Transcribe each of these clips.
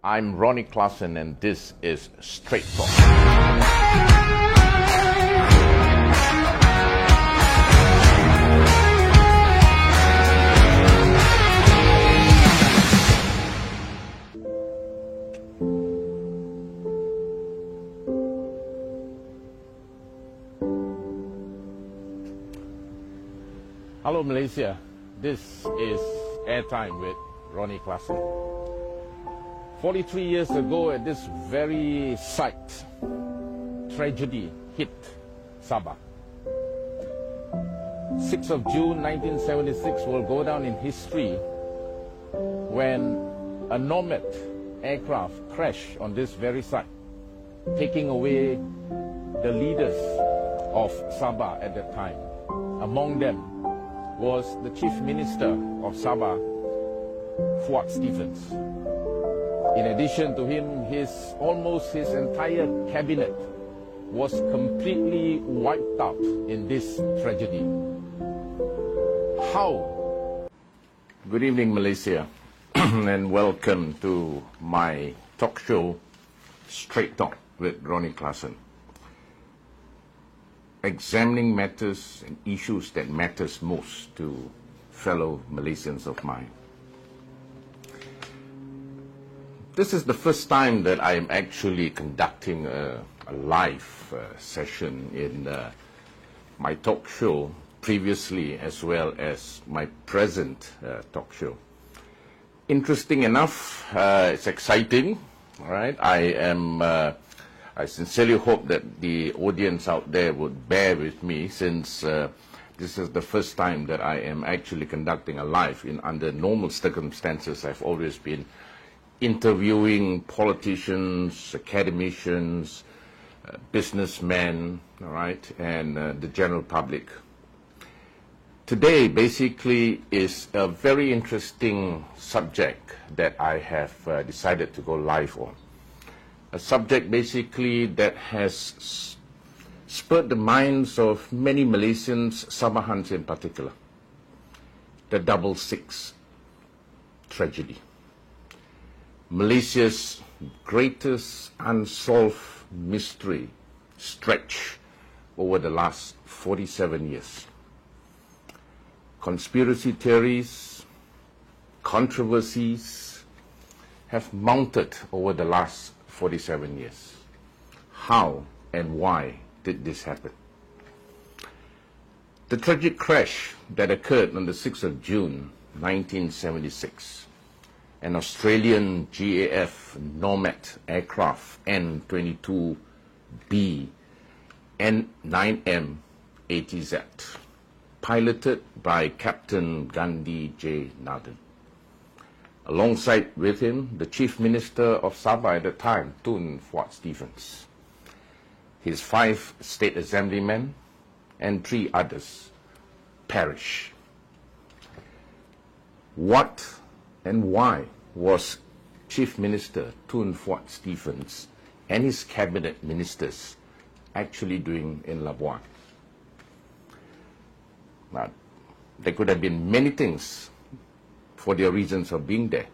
I'm Ronnie Klassen, and this is Straight Talk. Hello Malaysia, this is Airtime with Ronnie Klassen. 43 years ago at this very site, tragedy hit Sabah. 6th of June 1976 will go down in history when a Nomad aircraft crashed on this very site, taking away the leaders of Sabah at that time. Among them was the Chief Minister of Sabah, Fuad Stephens. In addition to him, almost his entire cabinet was completely wiped out in this tragedy. How? Good evening, Malaysia, and welcome to my talk show, Straight Talk with Ronnie Klassen. Examining matters and issues that matters most to fellow Malaysians of mine. This is the first time that I am actually conducting a live session in my talk show, previously as well as my present talk show. Interesting enough, it's exciting, all right? I sincerely hope that the audience out there would bear with me, since this is the first time that I am actually conducting a live. Under normal circumstances, I've always been interviewing politicians, academicians, businessmen, all right, and the general public. Today, basically, is a very interesting subject that I have decided to go live on. A subject basically that has spurred the minds of many Malaysians, Sabahans in particular. The 66 tragedy. Malaysia's greatest unsolved mystery stretched over the last 47 years. Conspiracy theories, controversies have mounted over the last 47 years. How and why did this happen? The tragic crash that occurred on the 6th of June 1976, an Australian GAF Nomad aircraft N-22B N9M ATZ, piloted by Captain Gandhi J. Nathan. Alongside with him, the Chief Minister of Sabah at the time, Tun Fuad Stephens, his 5 state assemblymen, and 3 others perished. What and why was Chief Minister Tun Fuad Stephens and his cabinet ministers actually doing in Labuan? Now, there could have been many things for their reasons of being there.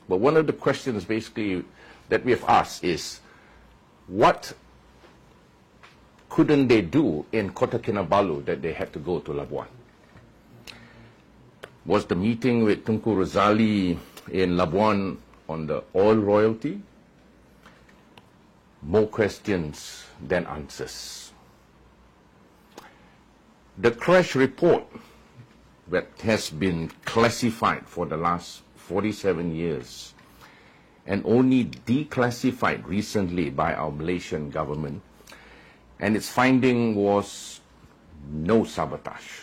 But one of the questions basically that we have asked is, what couldn't they do in Kota Kinabalu that they had to go to Labuan? Was the meeting with Tunku Razali in Labuan on the oil royalty? More questions than answers. The crash report that has been classified for the last 47 years and only declassified recently by our Malaysian government, and its finding was no sabotage.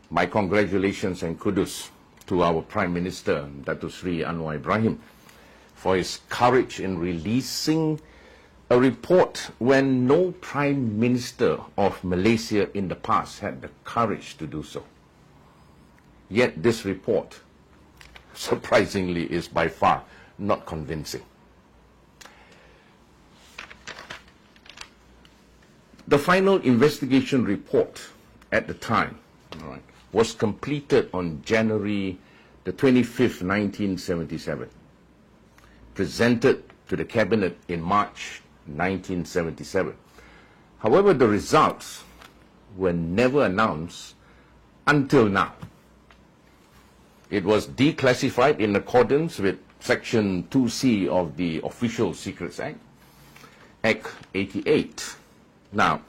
My congratulations and kudos to our Prime Minister, Datuk Sri Anwar Ibrahim, for his courage in releasing a report when no Prime Minister of Malaysia in the past had the courage to do so. Yet this report, surprisingly, is by far not convincing. The final investigation report at the time, all right, was completed on January the 25th, 1977. presented to the Cabinet in March 1977. However, the results were never announced until now. It was declassified in accordance with Section 2C of the Official Secrets Act, Act 88. Now,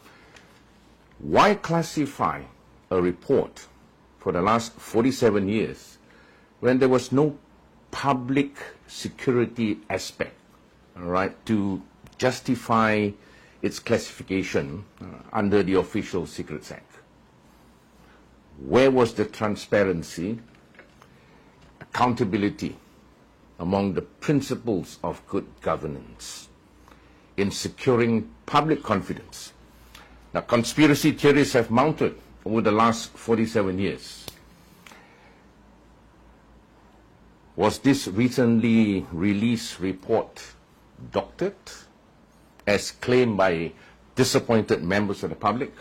why classify a report for the last 47 years when there was no public security aspect, all right, to justify its classification under the Official Secrets Act? Where was the transparency, accountability among the principles of good governance in securing public confidence? Now, conspiracy theories have mounted over the last 47 years. Was this recently released report doctored, as claimed by disappointed members of the public?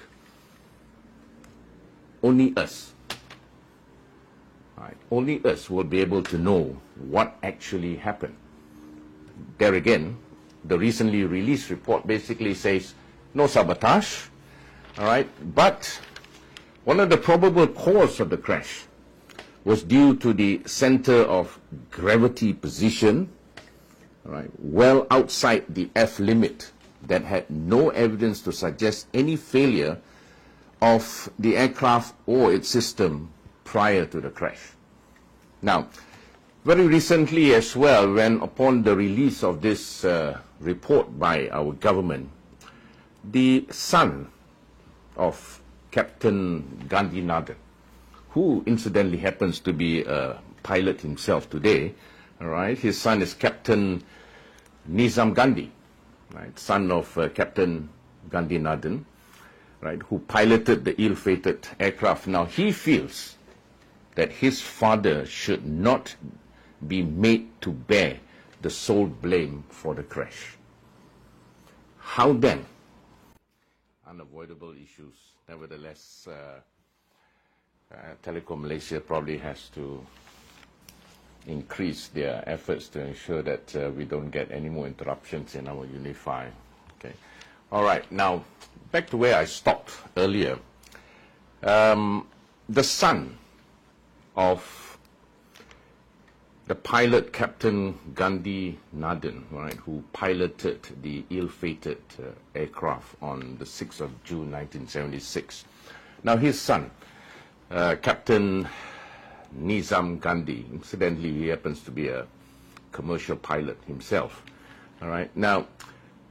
Only us. Right. Only us will be able to know what actually happened. There again, the recently released report basically says no sabotage, all right, but one of the probable causes of the crash was due to the center of gravity position, all right, well outside the F limit, that had no evidence to suggest any failure of the aircraft or its system prior to the crash. Now, very recently as well, when upon the release of this report by our government, the son of Captain Gandhinathan, who incidentally happens to be a pilot himself today, all right, his son is Captain Nizam Gandhi, right, son of Captain Gandhinathan, right, who piloted the ill-fated aircraft. Now, he feels that his father should not be made to bear the sole blame for the crash. How then? Unavoidable issues. Nevertheless, Telecom Malaysia probably has to increase their efforts to ensure that we don't get any more interruptions in our Unify. Okay. All right. Now, back to where I stopped earlier. The son of the pilot, Captain Gandhinathan, right, who piloted the ill-fated aircraft on the 6th of June 1976. Now, his son, Captain Nizam Gandhi, incidentally, he happens to be a commercial pilot himself. All right. Now,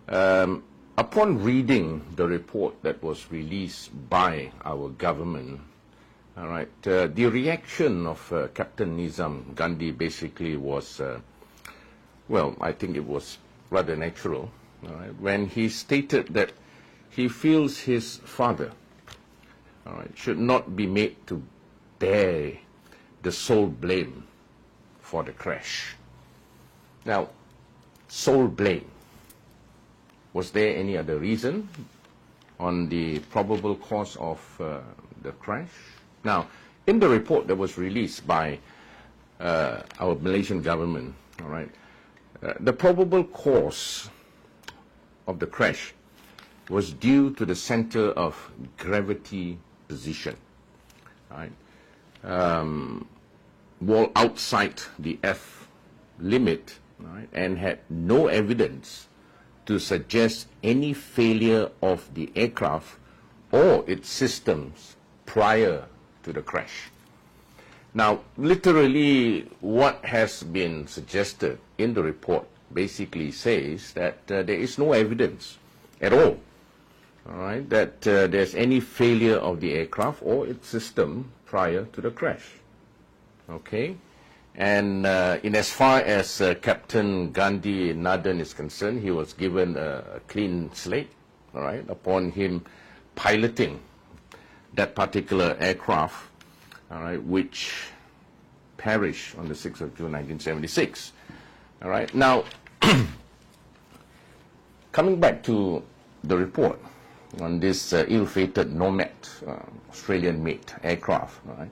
upon reading the report that was released by our government, all right, the reaction of Captain Nizam Gandhi basically was, well, I think it was rather natural, all right, when he stated that he feels his father, all right, should not be made to bear the sole blame for the crash. Now, sole blame. Was there any other reason on the probable cause of the crash? Now, in the report that was released by our Malaysian government, all right, the probable cause of the crash was due to the center of gravity position, right, well outside the F limit, right, and had no evidence to suggest any failure of the aircraft or its systems prior to the crash. Now, literally, what has been suggested in the report basically says that there is no evidence at all right, that there's any failure of the aircraft or its system prior to the crash. Okay? And in as far as Captain Gandhinathan is concerned, he was given a clean slate, all right, upon him piloting that particular aircraft, all right, which perished on the 6th of June 1976. All right. Now, coming back to the report on this ill-fated Nomad Australian-made aircraft, all right.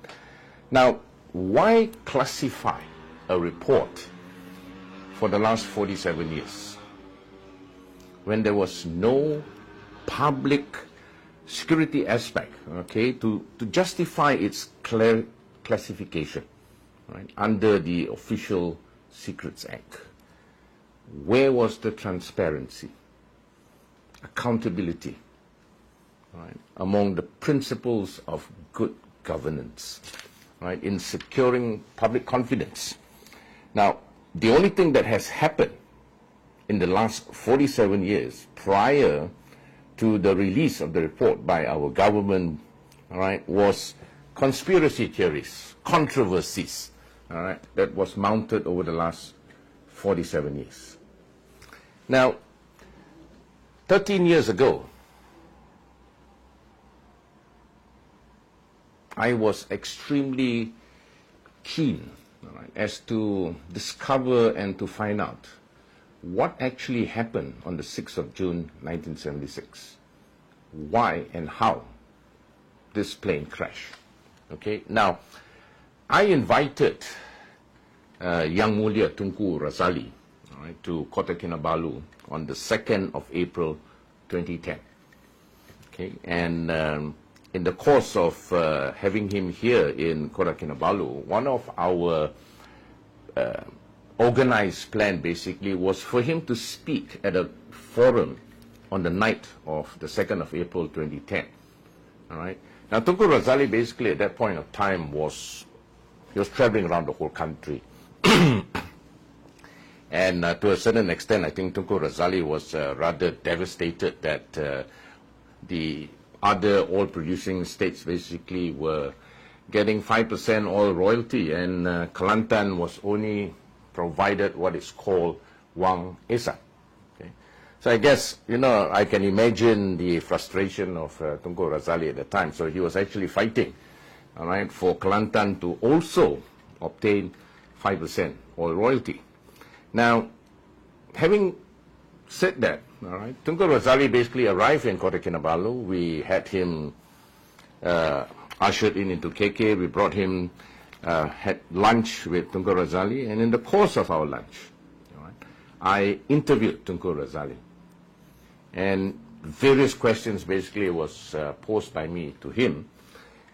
Now, why classify a report for the last 47 years, when there was no public security aspect, okay, to justify its classification, right, under the Official Secrets Act. Where was the transparency, accountability, right, among the principles of good governance, right, in securing public confidence? Now, the only thing that has happened in the last 47 years prior to the release of the report by our government, all right, was conspiracy theories, controversies, all right, that was mounted over the last 47 years. Now, 13 years ago, I was extremely keen, all right, as to discover and to find out what actually happened on the 6th of June, 1976. Why and how this plane crashed. Okay, now, I invited Yang Mulia Tunku Razali, all right, to Kota Kinabalu on the 2nd of April, 2010. Okay, and in the course of having him here in Kota Kinabalu, one of our organized plan basically was for him to speak at a forum on the night of the 2nd of April 2010. All right. Now, Tunku Razali basically at that point of time he was traveling around the whole country. And to a certain extent, I think Tunku Razali was rather devastated that the other oil-producing states basically were getting 5% oil royalty, and Kelantan was only provided what is called Wang Esa. Okay? So I guess, I can imagine the frustration of Tunku Razali at the time. So he was actually fighting, all right, for Kelantan to also obtain 5% oil royalty. Now, having said that, all right, Tunku Razali basically arrived in Kota Kinabalu. We had him ushered into KK. We brought him, had lunch with Tunku Razali, and in the course of our lunch, all right, I interviewed Tunku Razali, and various questions basically was posed by me to him,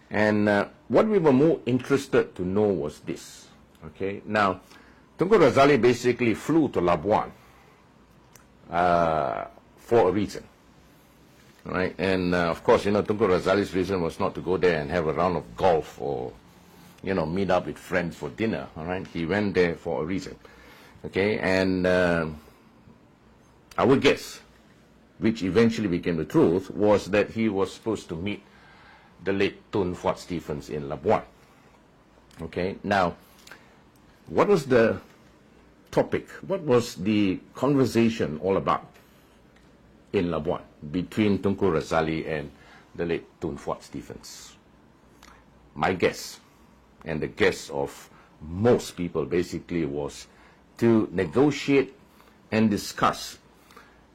and what we were more interested to know was this. Okay, now Tunku Razali basically flew to Labuan for a reason. Right, and of course, Tunku Razali's reason was not to go there and have a round of golf or, meet up with friends for dinner. All right, he went there for a reason. Okay, and our guess, which eventually became the truth, was that he was supposed to meet the late Tun Fuat Stephens in Labuan. Okay, now, what was the topic? What was the conversation all about in Labuan between Tunku Razali and the late Tun Fuat Stephens? My guess, and the guess of most people basically, was to negotiate and discuss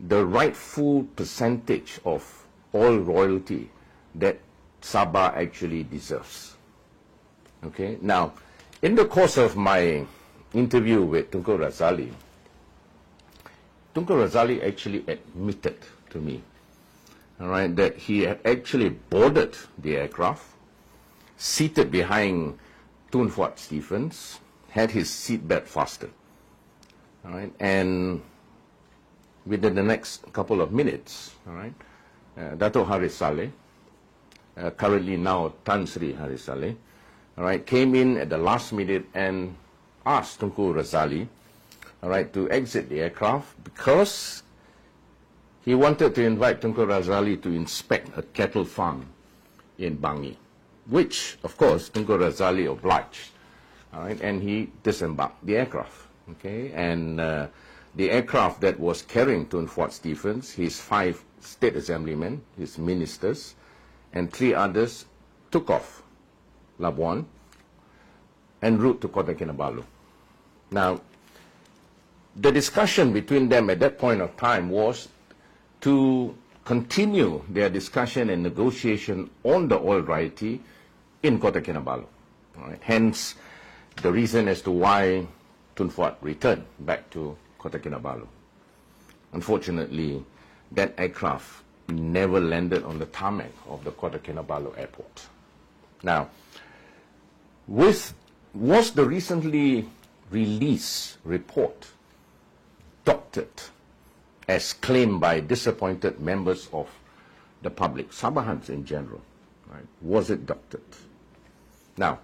the rightful percentage of oil royalty that Sabah actually deserves. Okay, now, in the course of my interview with Tunku Razali, Tunku Razali actually admitted to me, all right, that he had actually boarded the aircraft, seated behind Tun Fuat Stephens, had his seatbelt fastened, all right, and within the next couple of minutes, all right, Dato' Haris Saleh, currently now Tan Sri Haris Saleh, all right, came in at the last minute and asked Tunku Razali, all right, to exit the aircraft because he wanted to invite Tunku Razali to inspect a cattle farm in Bangi, which, of course, Tunku Razali obliged, all right, and he disembarked the aircraft, okay, and the aircraft that was carrying Tun Fuat Stephens, his 5 state assemblymen, his ministers, and 3 others took off Labuan en route to Kota Kinabalu. Now, the discussion between them at that point of time was to continue their discussion and negotiation on the oil royalty in Kota Kinabalu. All right. Hence, the reason as to why Tun Fuat returned back to Kota Kinabalu. Unfortunately, that aircraft never landed on the tarmac of the Kota Kinabalu airport. Now, was the recently released report doctored as claimed by disappointed members of the public, Sabahans in general? Right? Was it doctored? Now,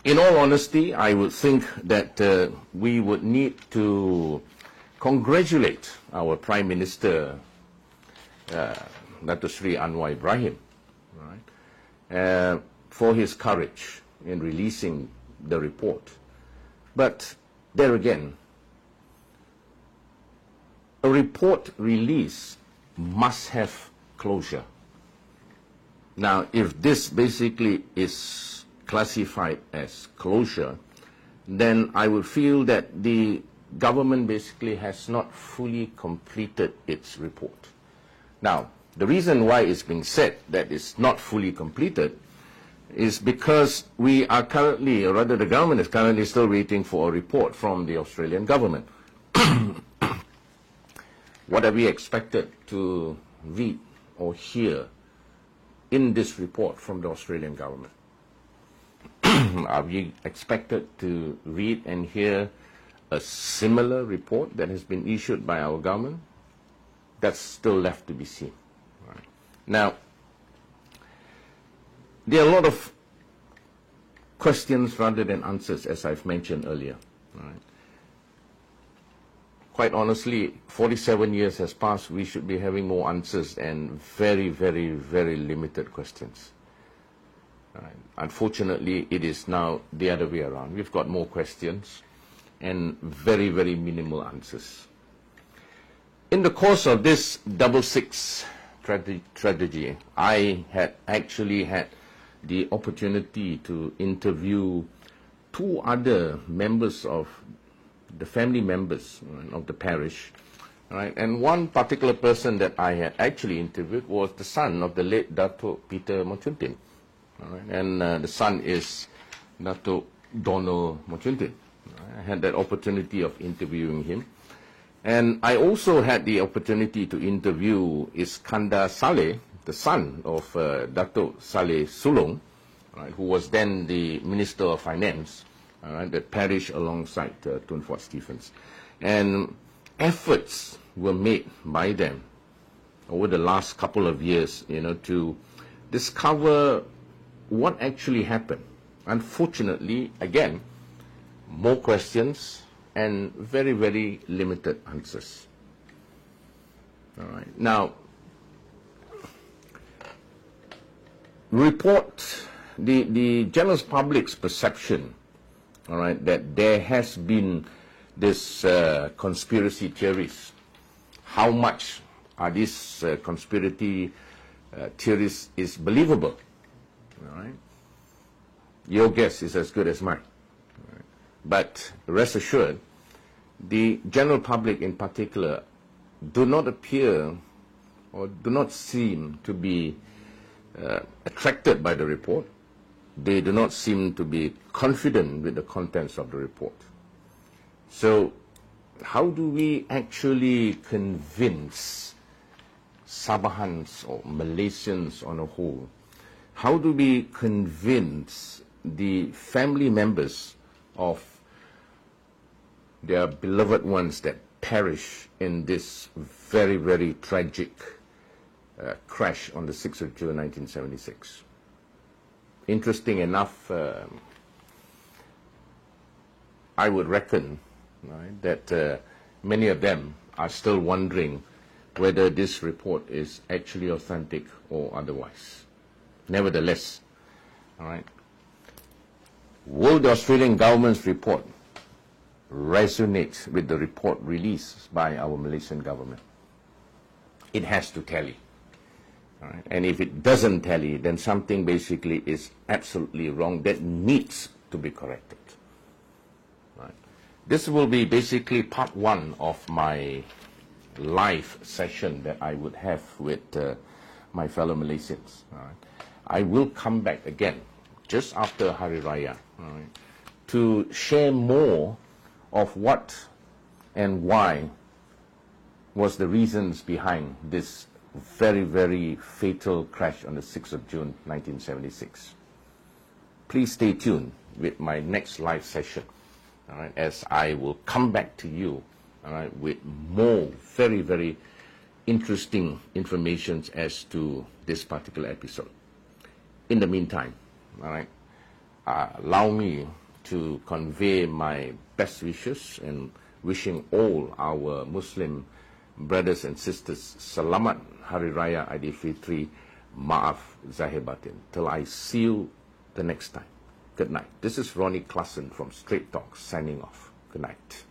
in all honesty, I would think that we would need to congratulate our Prime Minister, Dato Sri Anwar Ibrahim, right, for his courage in releasing the report. But there again, a report release must have closure. Now, if this basically is classified as closure, then I would feel that the government basically has not fully completed its report. Now, the reason why it's being said that it's not fully completed is because we are currently, or rather the government is currently still waiting for a report from the Australian government. What are we expected to read or hear in this report from the Australian government? Are we expected to read and hear a similar report that has been issued by our government? That's still left to be seen. Right. Now, there are a lot of questions rather than answers, as I've mentioned earlier. Right. Quite honestly, 47 years has passed. We should be having more answers and very, very, very limited questions. Right. Unfortunately, it is now the other way around. We've got more questions and very, very minimal answers. In the course of this 66 strategy, I had actually had the opportunity to interview two other members of the family members of the parish, right? And one particular person that I had actually interviewed was the son of the late Datuk Peter Mochuntin. Right. And the son is Datuk Donald Mochuntin. I had that opportunity of interviewing him. And I also had the opportunity to interview Iskandar Saleh, the son of Datuk Saleh Sulong, right, who was then the Minister of Finance, that perished alongside Tun Fuat Stephens. And efforts were made by them over the last couple of years, to discover what actually happened. Unfortunately, again, more questions and very, very limited answers. All right. Now, the general public's perception, all right, that there has been this conspiracy theories. How much are these conspiracy theories is believable? All right. Your guess is as good as mine. All right. But rest assured, the general public in particular do not appear or do not seem to be attracted by the report. They do not seem to be confident with the contents of the report. So how do we actually convince Sabahans or Malaysians on a whole? How do we convince the family members of their beloved ones that perish in this very, very tragic crash on the 6th of June 1976? Interesting enough, I would reckon, right, that many of them are still wondering whether this report is actually authentic or otherwise. Nevertheless, all right, will the Australian government's report resonate with the report released by our Malaysian government? It has to tally. All right. And if it doesn't tally, then something basically is absolutely wrong that needs to be corrected. Right. This will be basically part one of my live session that I would have with my fellow Malaysians. All right. I will come back again just after Hari Raya, all right, to share more of what and why was the reasons behind this very, very fatal crash on the 6th of June, 1976. Please stay tuned with my next live session, all right, as I will come back to you, all right, with more very, very interesting information as to this particular episode. In the meantime, all right, allow me to convey my best wishes and wishing all our Muslim brothers and sisters Selamat Hari Raya Aidilfitri, Maaf Zahir Batin. Till I see you the next time. Good night. This is Ronnie Klassen from Straight Talk signing off. Good night.